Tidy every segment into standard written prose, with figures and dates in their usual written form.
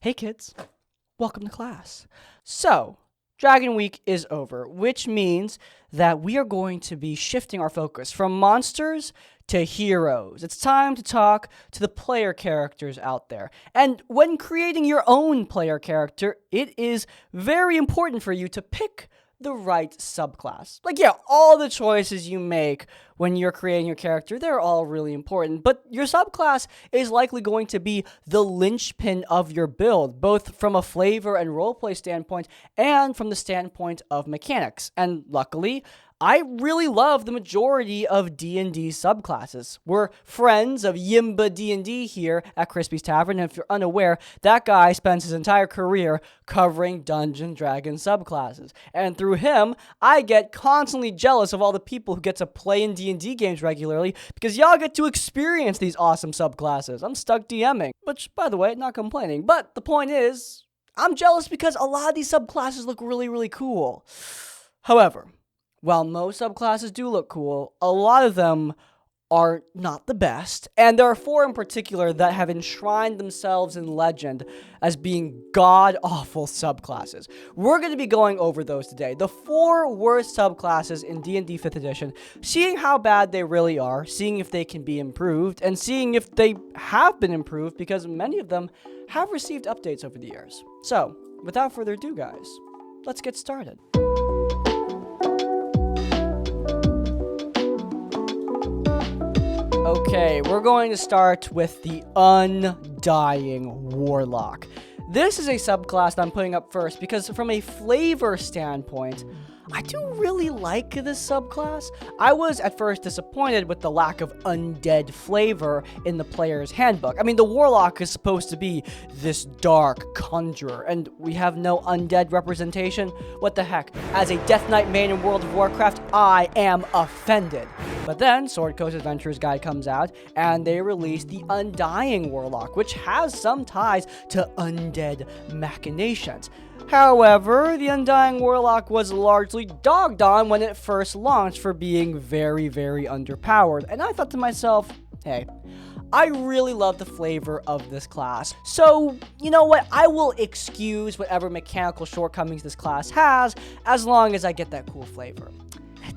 Hey kids, welcome to class. So, Dragon Week is over, which means that we are going to be shifting our focus from monsters to heroes. It's time to talk to the player characters out there. And when creating your own player character, it is very important for you to pick the right subclass. All the choices you make when you're creating your character, they're all really important, but your subclass is likely going to be the linchpin of your build, both from a flavor and roleplay standpoint and from the standpoint of mechanics. And luckily, I really love the majority of D&D subclasses. We're friends of Yimba D&D here at Crispy's Tavern, and if you're unaware, that guy spends his entire career covering Dungeon Dragon subclasses. And through him, I get constantly jealous of all the people who get to play in D&D games regularly, because y'all get to experience these awesome subclasses. I'm stuck DMing, which, by the way, not complaining. But the point is, I'm jealous because a lot of these subclasses look really, really cool. However, while most subclasses do look cool, a lot of them are not the best, and there are 4 in particular that have enshrined themselves in legend as being god-awful subclasses. We're going to be going over those today. The 4 worst subclasses in D&D 5th edition, seeing how bad they really are, seeing if they can be improved, and seeing if they have been improved, because many of them have received updates over the years. So, without further ado, guys, let's get started. Okay, we're going to start with the Undying Warlock. This is a subclass that I'm putting up first because from a flavor standpoint, I do really like this subclass. I was at first disappointed with the lack of undead flavor in the player's handbook. I mean, the Warlock is supposed to be this dark conjurer, and we have no undead representation? What the heck? As a Death Knight main in World of Warcraft, I am offended. But then, Sword Coast Adventurer's Guide comes out, and they release the Undying Warlock, which has some ties to undead machinations. However, the Undying Warlock was largely dogged on when it first launched for being very, very underpowered. And I thought to myself, hey, I really love the flavor of this class. So, you know what? I will excuse whatever mechanical shortcomings this class has, as long as I get that cool flavor.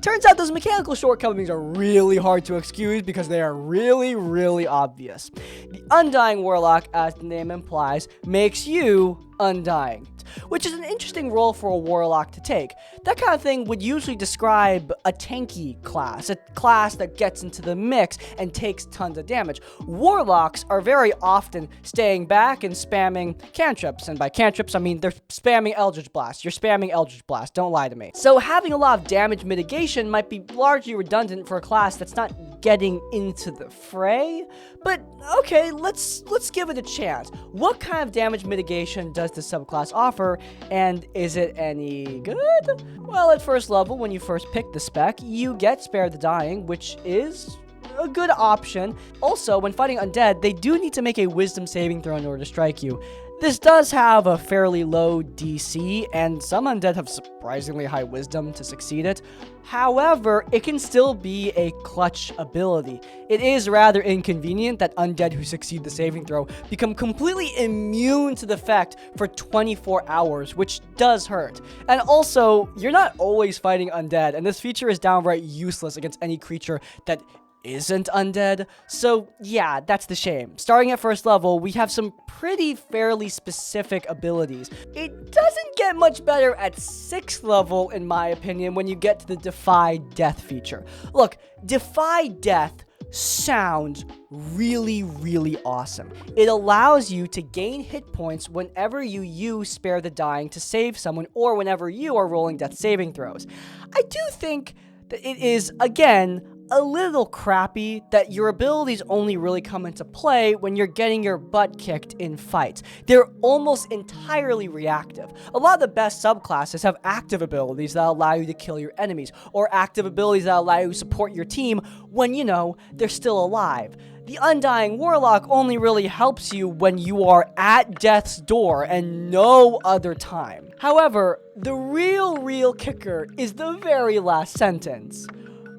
Turns out those mechanical shortcomings are really hard to excuse because they are really, really obvious. The Undying Warlock, as the name implies, makes you undying, which is an interesting role for a warlock to take. That kind of thing would usually describe a tanky class, a class that gets into the mix and takes tons of damage. Warlocks are very often staying back and spamming cantrips, and by cantrips I mean they're spamming Eldritch Blast. You're spamming Eldritch Blast, don't lie to me. So having a lot of damage mitigation might be largely redundant for a class that's not getting into the fray, but okay, let's give it a chance. What kind of damage mitigation does this subclass offer, and is it any good? Well, at first level, when you first pick the spec, you get Spare the Dying, which is a good option. Also, when fighting undead, they do need to make a wisdom saving throw in order to strike you. This does have a fairly low DC, and some undead have surprisingly high wisdom to succeed it. However, it can still be a clutch ability. It is rather inconvenient that undead who succeed the saving throw become completely immune to the effect for 24 hours, which does hurt. And also, you're not always fighting undead, and this feature is downright useless against any creature that isn't undead. So yeah, that's the shame. Starting at first level, we have some pretty fairly specific abilities. It doesn't get much better at 6th level, in my opinion, when you get to the Defy Death feature. Look, Defy Death sounds really, really awesome. It allows you to gain hit points whenever you use Spare the Dying to save someone, or whenever you are rolling death saving throws. I do think that it is, again, a little crappy that your abilities only really come into play when you're getting your butt kicked in fights. They're almost entirely reactive. A lot of the best subclasses have active abilities that allow you to kill your enemies, or active abilities that allow you to support your team when, you know, they're still alive. The Undying Warlock only really helps you when you are at death's door and no other time. However, the real kicker is the very last sentence.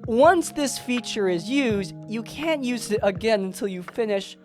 Once this feature is used, you can't use it again until you finish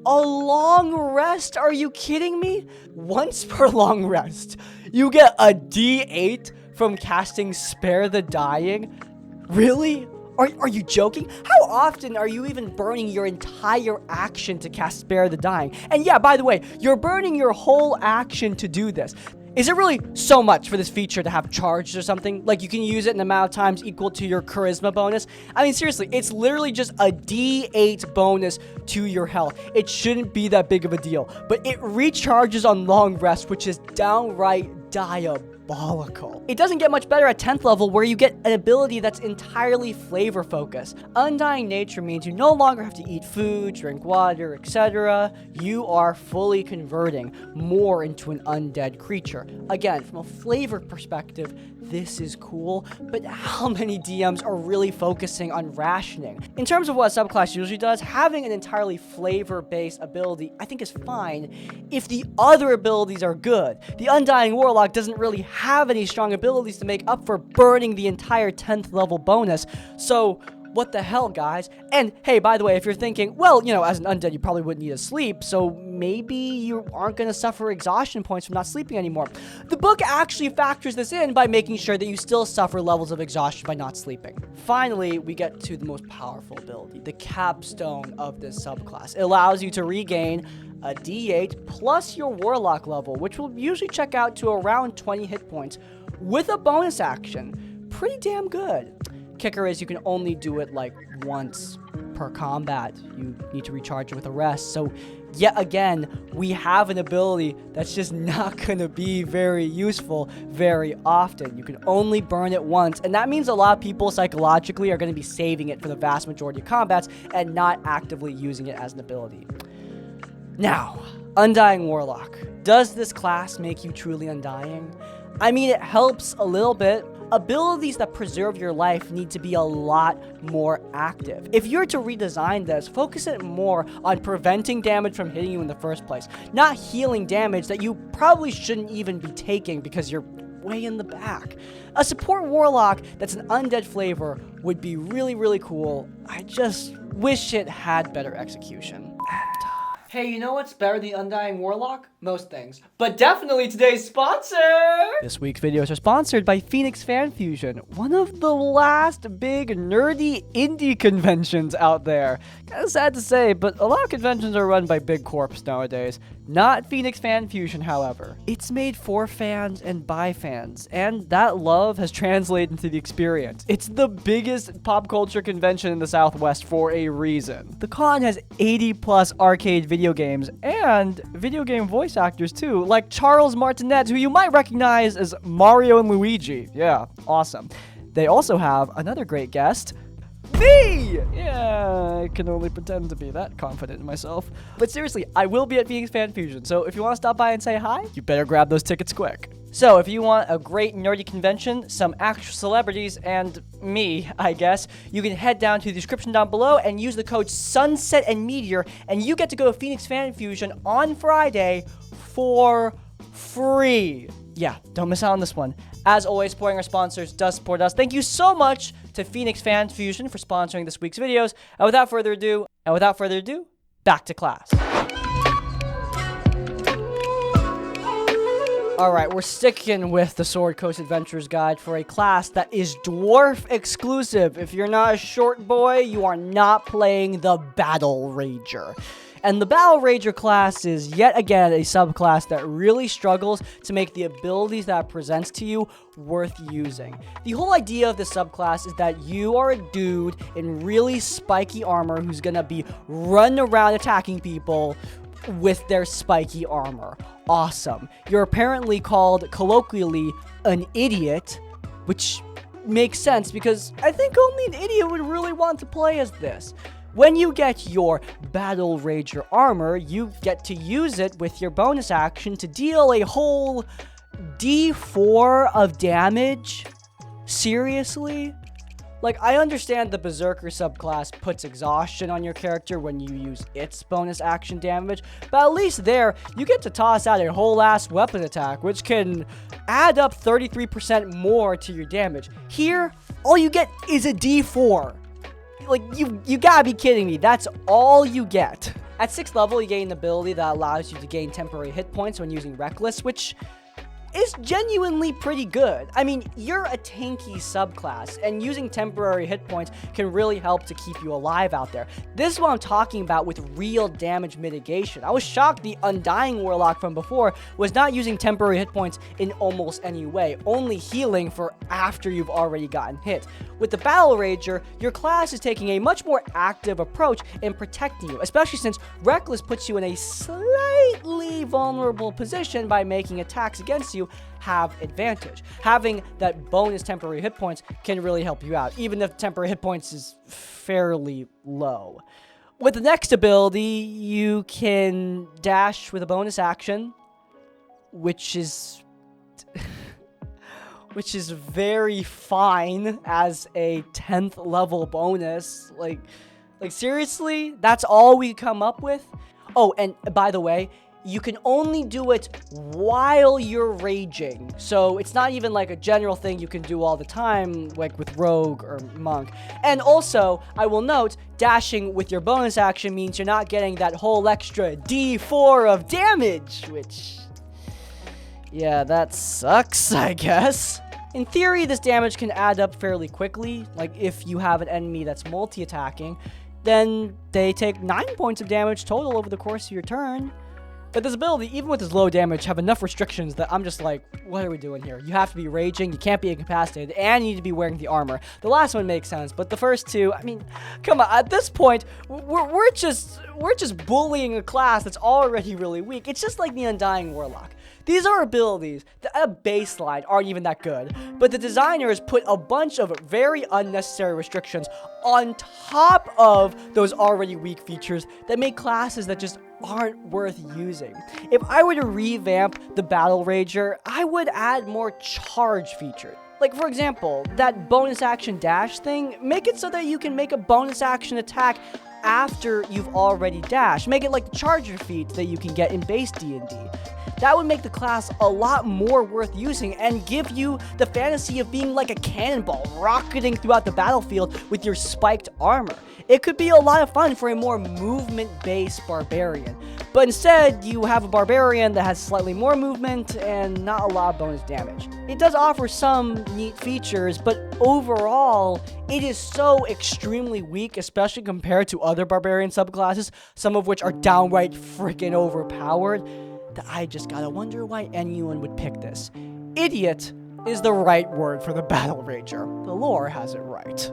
A long rest? Are you kidding me? Once per long rest, you get a D8 from casting Spare the Dying? Really? Are you joking? How often are you even burning your entire action to cast Spare the Dying? And yeah, by the way, you're burning your whole action to do this. Is it really so much for this feature to have charged or something? Like, you can use it in amount of times equal to your charisma bonus? I mean, seriously, it's literally just a D8 bonus to your health. It shouldn't be that big of a deal. But it recharges on long rest, which is downright diabolical. It doesn't get much better at 10th level, where you get an ability that's entirely flavor focused. Undying Nature means you no longer have to eat food, drink water, etc. You are fully converting more into an undead creature. Again, from a flavor perspective, this is cool, but how many DMs are really focusing on rationing? In terms of what a subclass usually does, having an entirely flavor-based ability I think is fine if the other abilities are good. The Undying Warlock doesn't really have any strong abilities to make up for burning the entire 10th level bonus, so what the hell, guys? And hey, by the way, if you're thinking, well, you know, as an undead, you probably wouldn't need to sleep, so maybe you aren't going to suffer exhaustion points from not sleeping anymore. The book actually factors this in by making sure that you still suffer levels of exhaustion by not sleeping. Finally, we get to the most powerful ability, the capstone of this subclass. It allows you to regain a D8 plus your Warlock level, which will usually check out to around 20 hit points with a bonus action. Pretty damn good. Kicker is you can only do it like once per combat. You need to recharge it with a rest. So yet again, we have an ability that's just not going to be very useful very often. You can only burn it once, and that means a lot of people psychologically are going to be saving it for the vast majority of combats and not actively using it as an ability. Now, Undying Warlock. Does this class make you truly undying? I mean, it helps a little bit. Abilities that preserve your life need to be a lot more active. If you're to redesign this, focus it more on preventing damage from hitting you in the first place, not healing damage that you probably shouldn't even be taking because you're way in the back. A support warlock that's an undead flavor would be really, really cool. I just wish it had better execution. Hey, you know what's better than the Undying Warlock? Most things. But definitely today's sponsor! This week's videos are sponsored by Phoenix Fan Fusion, one of the last big nerdy indie conventions out there. Kinda sad to say, but a lot of conventions are run by big corps nowadays. Not Phoenix Fan Fusion, however. It's made for fans and by fans, and that love has translated into the experience. It's the biggest pop culture convention in the Southwest for a reason. The con has 80+ arcade video games and video game voice actors too, like Charles Martinet, who you might recognize as Mario and Luigi. Yeah, awesome. They also have another great guest, me! Yeah, I can only pretend to be that confident in myself. But seriously, I will be at Phoenix Fan Fusion, so if you want to stop by and say hi, you better grab those tickets quick. So if you want a great nerdy convention, some actual celebrities, and me, I guess, you can head down to the description down below and use the code Sunset and Meteor, and you get to go to Phoenix Fan Fusion on Friday for free. Yeah, don't miss out on this one. As always, supporting our sponsors does support us. Thank you so much to Phoenix Fan Fusion for sponsoring this week's videos. And without further ado, back to class. Alright, we're sticking with the Sword Coast Adventures Guide for a class that is dwarf exclusive. If you're not a short boy, you are not playing the Battle Rager. And the Battle Rager class is yet again a subclass that really struggles to make the abilities that it presents to you worth using. The whole idea of this subclass is that you are a dude in really spiky armor who's gonna be running around attacking people with their spiky armor. Awesome. You're apparently called colloquially an idiot, which makes sense because I think only an idiot would really want to play as this. When you get your Battle Rager armor, you get to use it with your bonus action to deal a whole D4 of damage? Seriously? Like, I understand the Berserker subclass puts exhaustion on your character when you use its bonus action damage, but at least there, you get to toss out a whole ass weapon attack, which can add up 33% more to your damage. Here, all you get is a D4. Like, you gotta be kidding me. That's all you get. At 6th level, you gain an ability that allows you to gain temporary hit points when using Reckless, which is genuinely pretty good. I mean, you're a tanky subclass, and using temporary hit points can really help to keep you alive out there. This is what I'm talking about with real damage mitigation. I was shocked the Undying Warlock from before was not using temporary hit points in almost any way, only healing for after you've already gotten hit. With the Battle Rager, your class is taking a much more active approach in protecting you, especially since Reckless puts you in a slightly vulnerable position by making attacks against you have advantage. Having that bonus temporary hit points can really help you out, even if temporary hit points is fairly low. With the next ability, you can dash with a bonus action, which is very fine as a 10th level bonus. Like seriously, that's all we come up with? Oh, and by the way, you can only do it while you're raging. So it's not even like a general thing you can do all the time, like with Rogue or Monk. And also, I will note, dashing with your bonus action means you're not getting that whole extra D4 of damage, which, yeah, that sucks, I guess. In theory, this damage can add up fairly quickly. Like, if you have an enemy that's multi-attacking, then they take 9 points of damage total over the course of your turn. But this ability, even with its low damage, have enough restrictions that I'm just like, what are we doing here? You have to be raging, you can't be incapacitated, and you need to be wearing the armor. The last one makes sense, but the first two, I mean, come on, at this point, we're just bullying a class that's already really weak. It's just like the Undying Warlock. These are abilities that at a baseline aren't even that good, but the designers put a bunch of very unnecessary restrictions on top of those already weak features that make classes that just aren't worth using. If I were to revamp the Battle Rager, I would add more charge features. Like, for example, that bonus action dash thing, make it so that you can make a bonus action attack after you've already dashed. Make it like the charger feat that you can get in base D&D. That would make the class a lot more worth using and give you the fantasy of being like a cannonball rocketing throughout the battlefield with your spiked armor. It could be a lot of fun for a more movement-based Barbarian. But instead, you have a Barbarian that has slightly more movement and not a lot of bonus damage. It does offer some neat features, but overall, it is so extremely weak, especially compared to other Barbarian subclasses, some of which are downright freaking overpowered, that I just gotta wonder why anyone would pick this. Idiot is the right word for the Battle Rager. The lore has it right.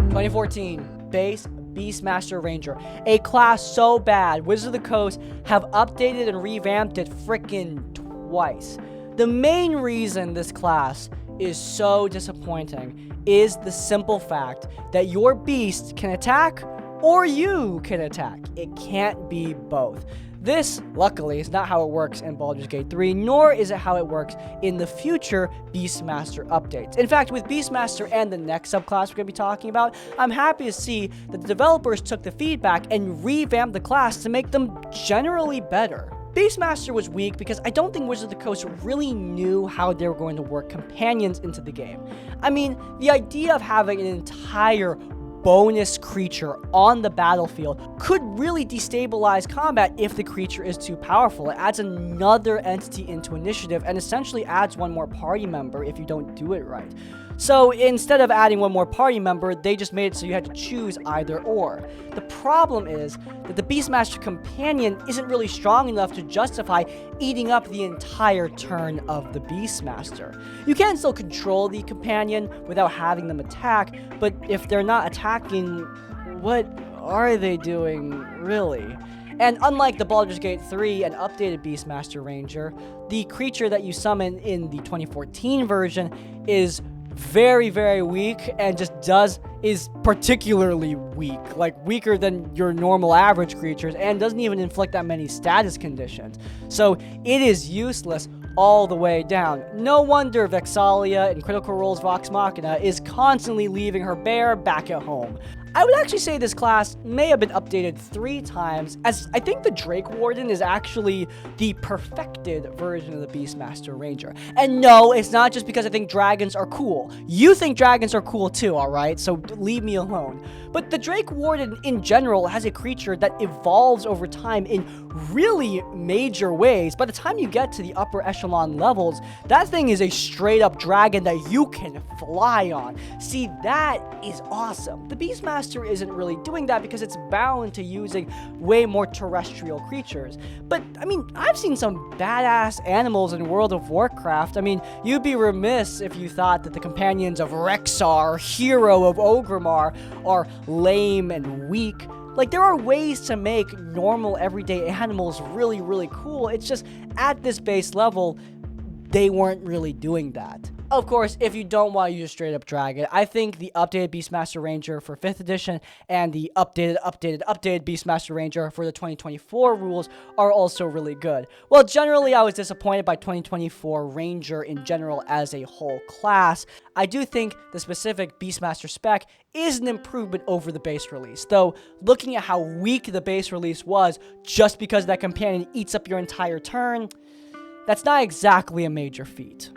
2014, Base Beastmaster Ranger. A class so bad, Wizards of the Coast have updated and revamped it frickin' twice. The main reason this class is so disappointing is the simple fact that your beast can attack or you can attack. It can't be both. This, luckily, is not how it works in Baldur's Gate 3, nor is it how it works in the future Beastmaster updates. In fact, with Beastmaster and the next subclass we're going to be talking about, I'm happy to see that the developers took the feedback and revamped the class to make them generally better. Beastmaster was weak because I don't think Wizards of the Coast really knew how they were going to work companions into the game. I mean, the idea of having an entire bonus creature on the battlefield could really destabilize combat if the creature is too powerful. It adds another entity into initiative and essentially adds one more party member if you don't do it right. So instead of adding one more party member, they just made it so you had to choose either or. The problem is that the Beastmaster companion isn't really strong enough to justify eating up the entire turn of the Beastmaster. You can still control the companion without having them attack, but if they're not attacking, what are they doing, really? And unlike the Baldur's Gate 3 and updated Beastmaster Ranger, the creature that you summon in the 2014 version is very, very weak and is particularly weak, like weaker than your normal average creatures, and doesn't even inflict that many status conditions. So it is useless all the way down. No wonder Vexalia in Critical Role's Vox Machina is constantly leaving her bear back at home. I would actually say this class may have been updated 3 times, as I think the Drake Warden is actually the perfected version of the Beastmaster Ranger. And no, it's not just because I think dragons are cool. You think dragons are cool too, alright? So leave me alone. But the Drake Warden in general has a creature that evolves over time in really major ways. By the time you get to the upper echelon levels, that thing is a straight up dragon that you can fly on. See, that is awesome. The Beastmaster isn't really doing that because it's bound to using way more terrestrial creatures. But, I mean, I've seen some badass animals in World of Warcraft. I mean, you'd be remiss if you thought that the companions of Rexar, hero of Orgrimmar, are lame and weak. Like, there are ways to make normal everyday animals really, really cool. It's just, at this base level, they weren't really doing that. Of course, if you don't want to use a straight-up dragon, I think the updated Beastmaster Ranger for 5th edition and the updated Beastmaster Ranger for the 2024 rules are also really good. Well, generally, I was disappointed by 2024 Ranger in general as a whole class. I do think the specific Beastmaster spec is an improvement over the base release, though looking at how weak the base release was just because that companion eats up your entire turn, that's not exactly a major feat.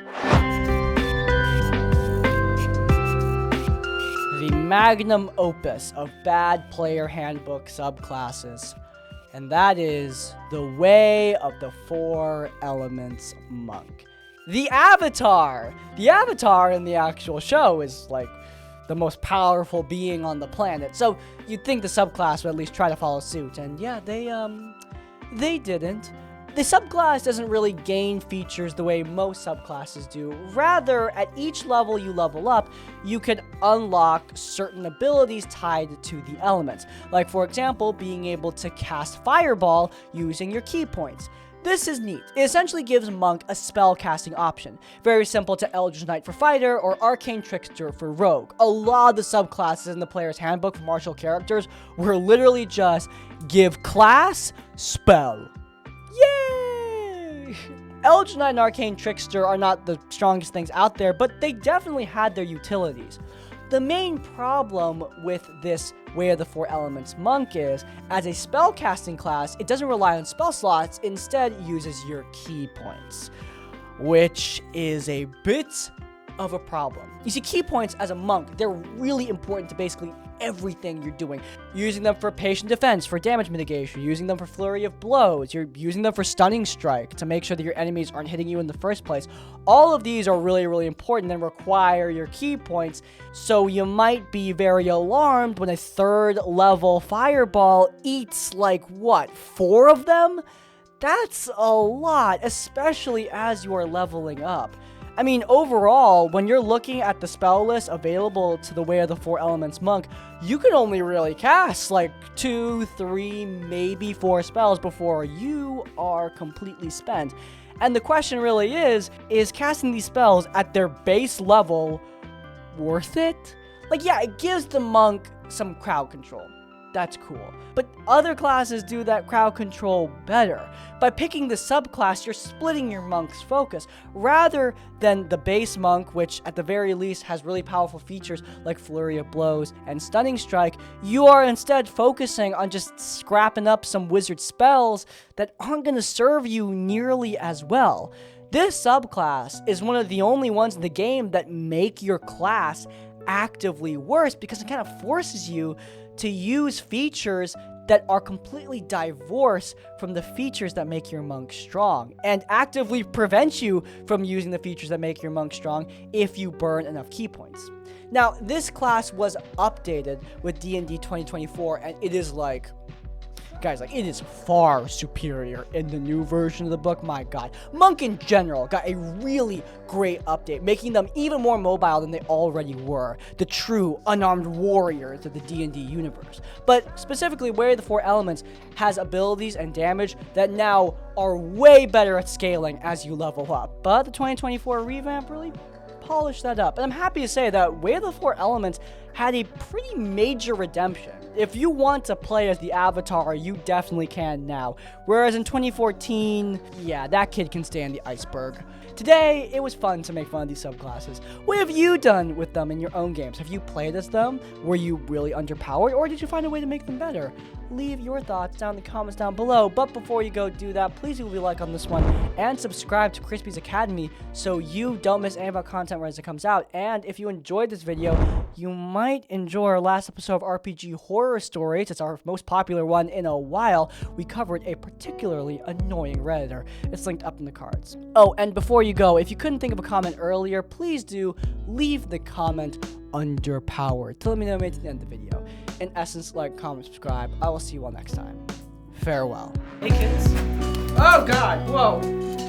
The magnum opus of bad player handbook subclasses, and that is the Way of the Four Elements Monk. The Avatar! The Avatar in the actual show is, like, the most powerful being on the planet, so you'd think the subclass would at least try to follow suit, and yeah, they didn't. The subclass doesn't really gain features the way most subclasses do. Rather, at each level you level up, you can unlock certain abilities tied to the elements. Like, for example, being able to cast Fireball using your key points. This is neat. It essentially gives Monk a spell casting option. Very simple to Eldritch Knight for Fighter or Arcane Trickster for Rogue. A lot of the subclasses in the player's handbook for martial characters were literally just give class, spell. Yay! Eldritch Knight and Arcane Trickster are not the strongest things out there, but they definitely had their utilities. The main problem with this Way of the Four Elements Monk is, as a spellcasting class, it doesn't rely on spell slots, instead uses your key points, which is a bit of a problem. You see, key points as a monk, they're really important to basically everything you're doing. Using them for patient defense, for damage mitigation, using them for flurry of blows, you're using them for stunning strike to make sure that your enemies aren't hitting you in the first place. All of these are really, really important and require your key points, so you might be very alarmed when a 3rd level fireball eats, like, what, 4 of them? That's a lot, especially as you are leveling up. I mean, overall, when you're looking at the spell list available to the Way of the Four Elements Monk, you can only really cast like 2, 3, maybe 4 spells before you are completely spent. And the question really is casting these spells at their base level worth it? Like, yeah, it gives the monk some crowd control. That's cool. But other classes do that crowd control better. By picking the subclass, you're splitting your monk's focus. Rather than the base monk, which at the very least has really powerful features like Flurry of Blows and Stunning Strike, you are instead focusing on just scrapping up some wizard spells that aren't going to serve you nearly as well. This subclass is one of the only ones in the game that make your class actively worse because it kind of forces you to use features that are completely divorced from the features that make your monk strong, and actively prevents you from using the features that make your monk strong if you burn enough key points. Now, this class was updated with D&D 2024, and it is like, guys, like, it is far superior in the new version of the book. My god. Monk in general got a really great update, making them even more mobile than they already were. The true unarmed warriors of the D&D universe. But specifically, Way of the Four Elements has abilities and damage that now are way better at scaling as you level up. But the 2024 revamp really polish that up. And I'm happy to say that Way of the Four Elements had a pretty major redemption. If you want to play as the Avatar, you definitely can now. Whereas in 2014, yeah, that kid can stay on the iceberg. Today, it was fun to make fun of these subclasses. What have you done with them in your own games? Have you played as them? Were you really underpowered, or did you find a way to make them better? Leave your thoughts down in the comments down below. But before you go do that, please leave a like on this one and subscribe to Crispy's Academy so you don't miss any of our content as it comes out. And if you enjoyed this video, you might enjoy our last episode of RPG Horror Stories. It's our most popular one in a while. We covered a particularly annoying Redditor. It's linked up in the cards. Oh, and before you go, if you couldn't think of a comment earlier, please do leave the comment underpowered to let me know at the end of the video. In essence, like, comment, subscribe. I will see you all next time. Farewell. Hey kids. Oh god, whoa.